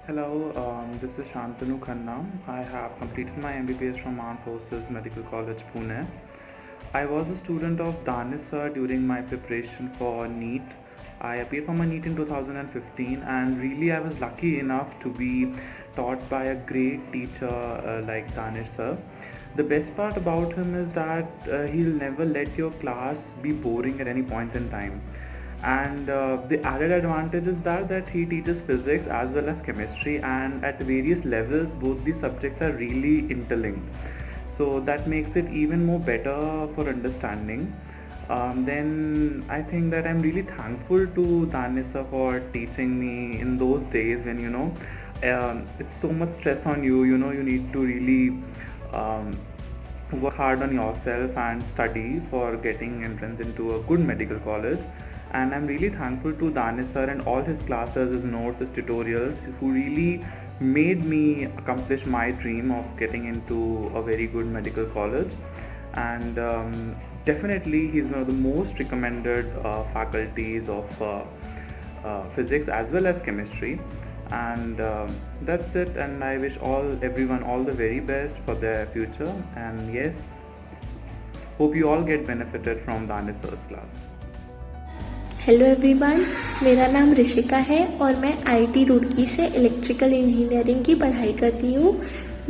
Hello, this is Shantanu Khanna. I have completed my MBBS from Armed Forces Medical College, Pune. I was a student of Danis sir during my preparation for NEET. I appeared for my NEET in 2015, and really I was lucky enough to be taught by a great teacher like Danis sir. The best part about him is that he'll never let your class be boring at any point in time. And the added advantage is that he teaches physics as well as chemistry, and at various levels both these subjects are really interlinked, so that makes it even more better for understanding. Then I think that I'm really thankful to Danisa for teaching me in those days when it's so much stress on you. You need to really um, work hard on yourself and study for getting entrance into a good medical college. And I'm really thankful to Danis sir and all his classes, his notes, his tutorials, who really made me accomplish my dream of getting into a very good medical college. And definitely, he's one of the most recommended faculties of physics as well as chemistry. And that's it. And I wish everyone all the very best for their future. And yes, hope you all get benefited from Danis sir's class. Hello everyone, मेरा नाम ऋषिका है और मैं IT Roorkee से electrical engineering की पढ़ाई कर रही हूँ।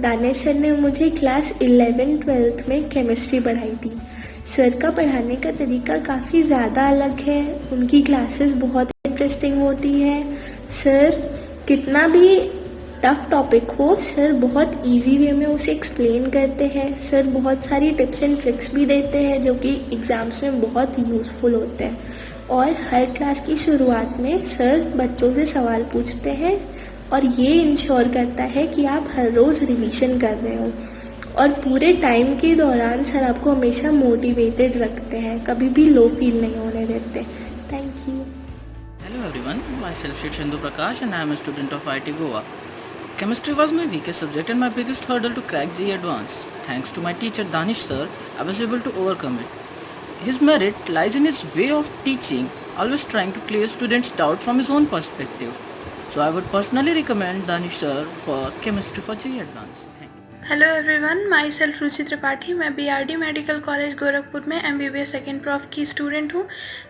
दानिश सर ने मुझे क्लास 11-12 में केमिस्ट्री पढ़ाई थी। सर का पढ़ाने का तरीका काफ़ी ज़्यादा अलग है, उनकी क्लासेस बहुत इंटरेस्टिंग होती है। सर कितना भी टफ टॉपिक हो, सर बहुत इजी वे में उसे एक्सप्लेन करते हैं। सर बहुत सारी टिप्स एंड ट्रिक्स भी देते हैं जो कि एग्ज़ाम्स में बहुत यूज़फुल होते हैं। और हर क्लास की शुरुआत में सर बच्चों से सवाल पूछते हैं और ये इंश्योर करता है कि आप हर रोज़ रिवीजन कर रहे हो। और पूरे टाइम के दौरान सर आपको हमेशा मोटिवेटेड रखते हैं, कभी भी लो फील नहीं होने देते। Thank you. Hello everyone, myself is Shindu Prakash and I am a student of IIT Goa. Chemistry was my weakest subject and my biggest hurdle to crack JEE Advanced. Thanks to my teacher Danish sir, I was able to overcome it. His merit lies in his way of teaching, always trying to clear students' doubt from his own perspective. So I would personally recommend Danish sir for chemistry for JEE Advanced. Hello everyone, myself Ruchi Tripathi. मैं BRD medical college Gorakhpur में MBBS second prof की student हूँ।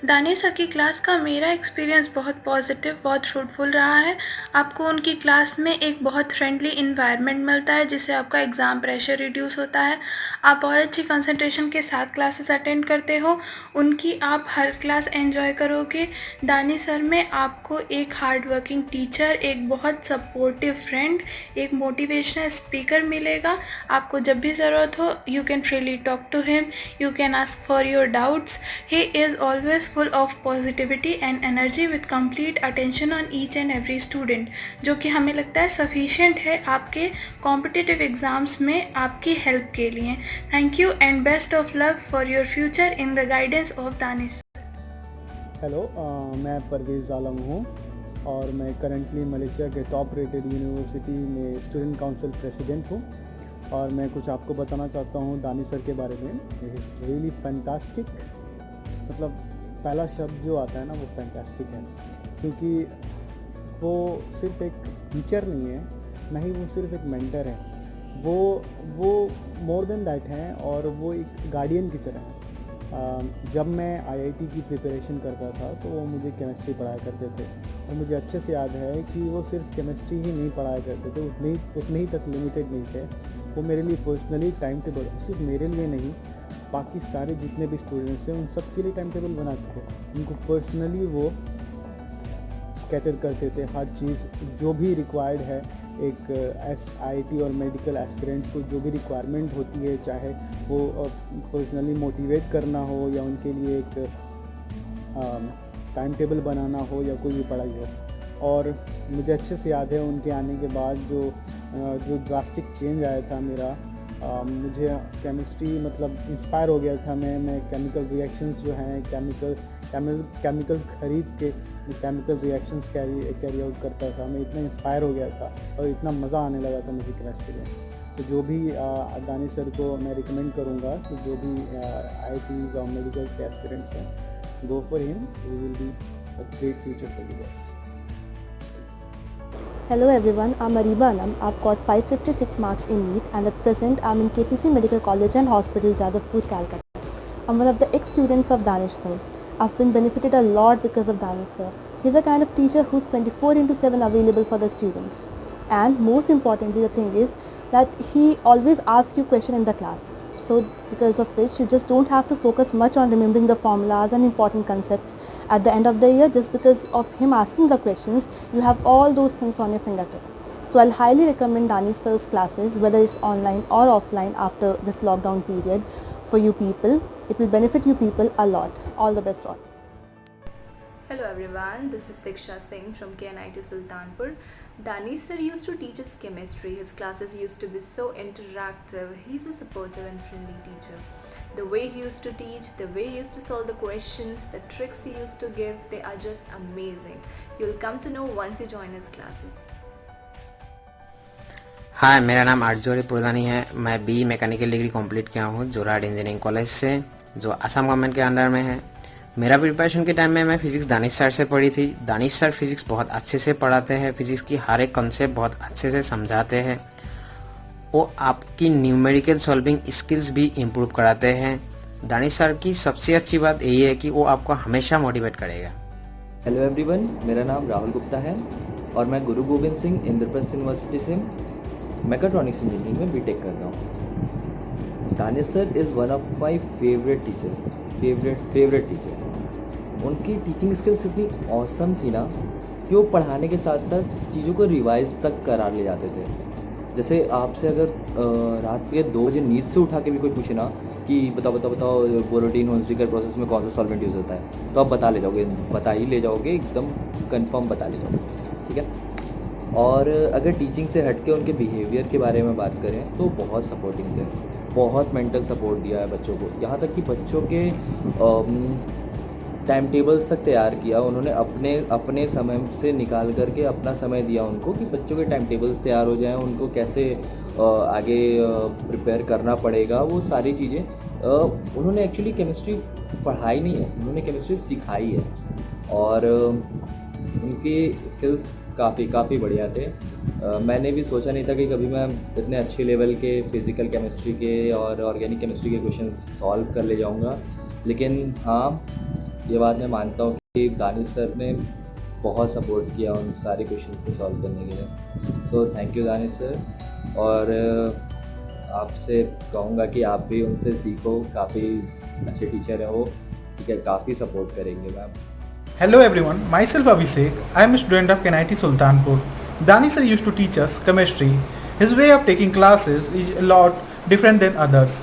Danish sir की class का मेरा experience बहुत positive, बहुत fruitful रहा है। आपको उनकी क्लास में एक बहुत फ्रेंडली इन्वायरमेंट मिलता है जिससे आपका एग्ज़ाम प्रेशर रिड्यूस होता है। आप और अच्छी कंसंट्रेशन के साथ क्लासेस अटेंड करते हो, उनकी आप हर क्लास एंजॉय करोगे। दानिश सर में आपको एक हार्ड वर्किंग टीचर, एक बहुत सपोर्टिव फ्रेंड, एक मोटिवेशनल स्पीकर मिलेगा। आपको जब भी ज़रूरत हो, you can freely talk to him, you can ask for your doubts. He is always full of positivity and energy with complete attention on each and every student, जो कि हमें लगता है सफिशिएंट है आपके कॉम्पिटिटिव एग्ज़ाम्स में आपकी help के लिए। Thank you and best of luck for your future in the guidance of Danish. Hello, मैं परवेज़ आलम हूँ और मैं करंटली मलेशिया के टॉप रेटेड यूनिवर्सिटी में स्टूडेंट काउंसिल प्रेसिडेंट हूँ। और मैं कुछ आपको बताना चाहता हूँ दानिश सर के बारे में। Is really fantastic. मतलब पहला शब्द जो आता है ना, वो फैंटास्टिक है, क्योंकि वो सिर्फ एक टीचर नहीं है, ना ही वो सिर्फ एक मेंटर है, वो मोर देन दैट है, और वो एक गार्डियन की तरह है। जब मैं आईआईटी की प्रिपरेशन करता था तो वो मुझे केमिस्ट्री पढ़ाया करते थे, और मुझे अच्छे से याद है कि वो सिर्फ केमिस्ट्री ही नहीं पढ़ाया करते थे, उतने ही तक लिमिटेड नहीं थे। वो मेरे लिए पर्सनली टाइम टेबल, सिर्फ मेरे लिए नहीं, बाकी सारे जितने भी स्टूडेंट्स हैं उन सब के लिए टाइम टेबल बनाते थे। उनको पर्सनली वो कैटर करते थे, हर चीज़ जो भी रिक्वायर्ड है एक आईआईटी और मेडिकल एस्पिरेंट्स को जो भी रिक्वायरमेंट होती है, चाहे वो पर्सनली मोटिवेट करना हो या उनके लिए एक टाइम टेबल बनाना हो या कोई भी पढ़ाई हो। और मुझे अच्छे से याद है उनके आने के बाद जो ड्रास्टिक चेंज आया था मेरा, मुझे केमिस्ट्री मतलब इंस्पायर हो गया था। मैं केमिकल रिएक्शंस जो हैं, केमिकल खरीद के केमिकल रिएक्शंस कैरी आउट करता था। मैं इतना इंस्पायर हो गया था और इतना मज़ा आने लगा था मुझे केमिस्ट्री में। तो जो भी दानिश सर को मैं रिकमेंड करूँगा कि जो भी आईआईटीज़ और मेडिकल्स के एस्पिरेंट्स हैं, go for him, he will be a great future for you guys. Hello everyone, I'm Ariba Anam. I've got 556 marks in NEET and at present I'm in KPC Medical College and Hospital, Jadavpur, Calcutta. I'm one of the ex-students of Danish sir. I've been benefited a lot because of Danish sir. He's a kind of teacher who's 24/7 available for the students. And most importantly, the thing is that he always asks you question in the class. So because of which you just don't have to focus much on remembering the formulas and important concepts at the end of the year. Just because of him asking the questions, you have all those things on your fingertip. So I'll highly recommend Danish sir's classes, whether it's online or offline after this lockdown period for you people. It will benefit you people a lot. All the best all. Hello everyone, this is Diksha Singh from KNIT Sultanpur. Danish sir used to teach us chemistry. His classes used to be so interactive. He's a supportive and friendly teacher. The way he used to teach, the way he used to solve the questions, the tricks he used to give, they are just amazing. You'll come to know once you join his classes. हाय, मेरा नाम आर्जोरी पुरदानी है। मैं BE mechanical degree complete किया हूँ Jorhat engineering college से, जो Assam government के under में है। मेरा प्रिपरेशन के टाइम में मैं फिजिक्स दानिश सर से पढ़ी थी। दानिश सर फिजिक्स बहुत अच्छे से पढ़ाते हैं, फिजिक्स की हर एक कॉन्सेप्ट बहुत अच्छे से समझाते हैं। वो आपकी न्यूमेरिकल सॉल्विंग स्किल्स भी इम्प्रूव कराते हैं। दानिश सर की सबसे अच्छी बात यही है कि वो आपको हमेशा मोटिवेट करेगा। हेलो एवरीवन, मेरा नाम राहुल गुप्ता है और मैं गुरु गोविंद सिंह इंद्रप्रस्थ यूनिवर्सिटी से मैकाट्रॉनिक्स इंजीनियरिंग में बीटेक कर रहा हूँ। Danish sir is one of my favourite teacher. उनकी टीचिंग स्किल्स इतनी ऑसम थी ना कि वो पढ़ाने के साथ साथ चीज़ों को रिवाइज तक करा ले जाते थे। जैसे आपसे अगर रात के 2 बजे नींद से उठा के भी कोई पूछे ना कि बताओ बोरोटीन होन्स्टिकर प्रोसेस में कौन सा सॉल्वेंट यूज़ होता है, तो आप बता ही ले जाओगे, एकदम कंफर्म बता ले जाओगे, ठीक है। और अगर टीचिंग से हट के उनके बिहेवियर के बारे में बात करें तो बहुत सपोर्टिंग थे, बहुत मेंटल सपोर्ट दिया है बच्चों को। यहाँ तक कि बच्चों के टाइम टेबल्स तक तैयार किया उन्होंने, अपने समय से निकाल करके अपना समय दिया उनको कि बच्चों के टाइम टेबल्स तैयार हो जाएं, उनको कैसे आगे प्रिपेयर करना पड़ेगा, वो सारी चीज़ें। उन्होंने एक्चुअली केमिस्ट्री पढ़ाई नहीं है, उन्होंने केमिस्ट्री सिखाई है और उनकी स्किल्स काफ़ी बढ़िया थे। मैंने भी सोचा नहीं था कि कभी मैं इतने अच्छे लेवल के फिज़िकल केमिस्ट्री के और ऑर्गेनिक केमिस्ट्री के क्वेश्चन सॉल्व कर ले जाऊंगा, लेकिन हाँ, ये बात मैं मानता हूँ कि दानिश सर ने बहुत सपोर्ट किया उन सारे क्वेश्चंस को सॉल्व करने के लिए। So thank you Danish sir, और आपसे कहूँगा कि आप भी उनसे सीखो, काफ़ी अच्छे टीचर हैं वो, ठीक है, काफ़ी सपोर्ट करेंगे ma'am. Hello everyone, myself Abhishek. I am a student of KNIT Sultanpur. Danish sir used to teach us chemistry. His way of taking classes is a lot different than others,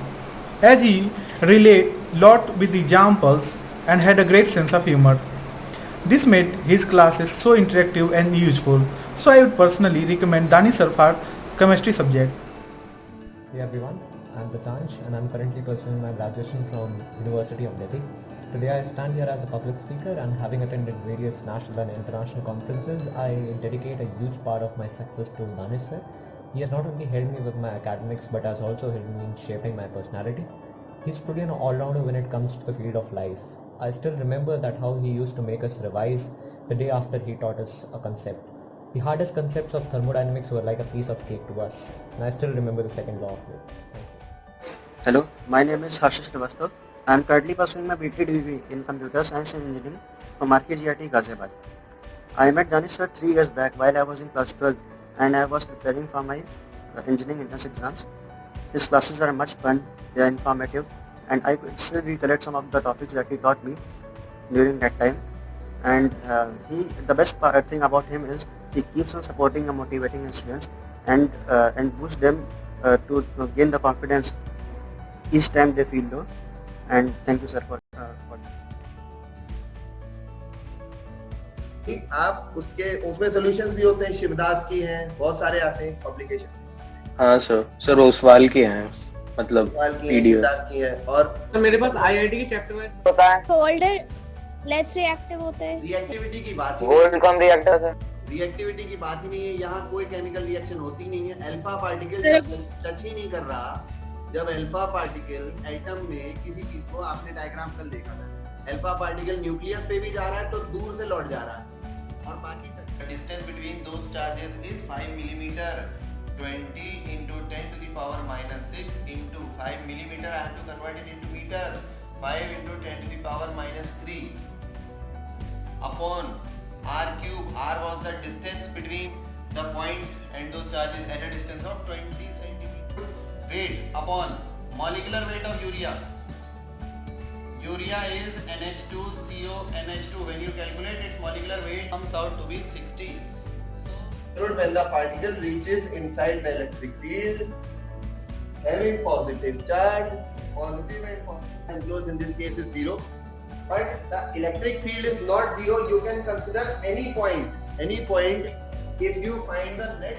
as he relate lot with the examples and had a great sense of humor. This made his classes so interactive and useful. So I would personally recommend Danish sir for chemistry subject. Hey everyone, I am Pratansh and I am currently pursuing my graduation from University of Delhi. Today I stand here as a public speaker, and having attended various national and international conferences, I dedicate a huge part of my success to Danish sir. He has not only helped me with my academics but has also helped me in shaping my personality. He's truly an all-rounder when it comes to the field of life. I still remember that how he used to make us revise the day after he taught us a concept. The hardest concepts of thermodynamics were like a piece of cake to us, and I still remember the second law of it. Thank you. Hello, my name is Harshish Srivastav. I am currently pursuing my BTech degree in Computer Science and Engineering from RKGIT Ghaziabad. I met Danish sir 3 years back while I was in class 12 and I was preparing for my engineering entrance exams. His classes are much fun, they are informative, and I could still recollect some of the topics that he taught me during that time. And the best thing about him is he keeps on supporting and motivating his students and boost them to gain the confidence each time they feel low. And thank you sir for आप उसमें solutions भी होते हैं, शिवदास की हैं, बहुत सारे आते हैं पब्लिकेशन। हाँ सर ओसवाल की हैं, मतलब शिवदास की हैं। और तो मेरे पास आईआईटी के चैप्टर में होता है फोल्डर लेस रिएक्टिव होता है। रिएक्टिविटी की बात ही गोल्ड कौन रिएक्टर है, रिएक्टिविटी की बात ही नहीं है, यहाँ कोई केमिकल रिएक्शन होती नहीं है। अल्फा पार्टिकल टच ही नहीं कर रहा। जब अल्फा पार्टिकल एटम में किसी चीज को, आपने डायग्राम कल देखा था, अल्फा पार्टिकल न्यूक्लियस पे भी जा रहा है तो दूर से लौट जा रहा है और बाकी The distance between those charges is 5 millimeter. 20 into 10 to the power minus 6 into 5 millimeter. I have to convert it into meter. 5 into 10 to the power minus 3 upon r cube. R was the distance between the point and those charges at a distance of 20 centimeter. Weight upon molecular weight of urea. Urea is NH2CO NH2. When you calculate its molecular weight, comes out to be 60. So when the particle reaches inside the electric field, having positive charge, positive and enclosed in this case is 0. But the electric field is not 0. You can consider any point. If you find the net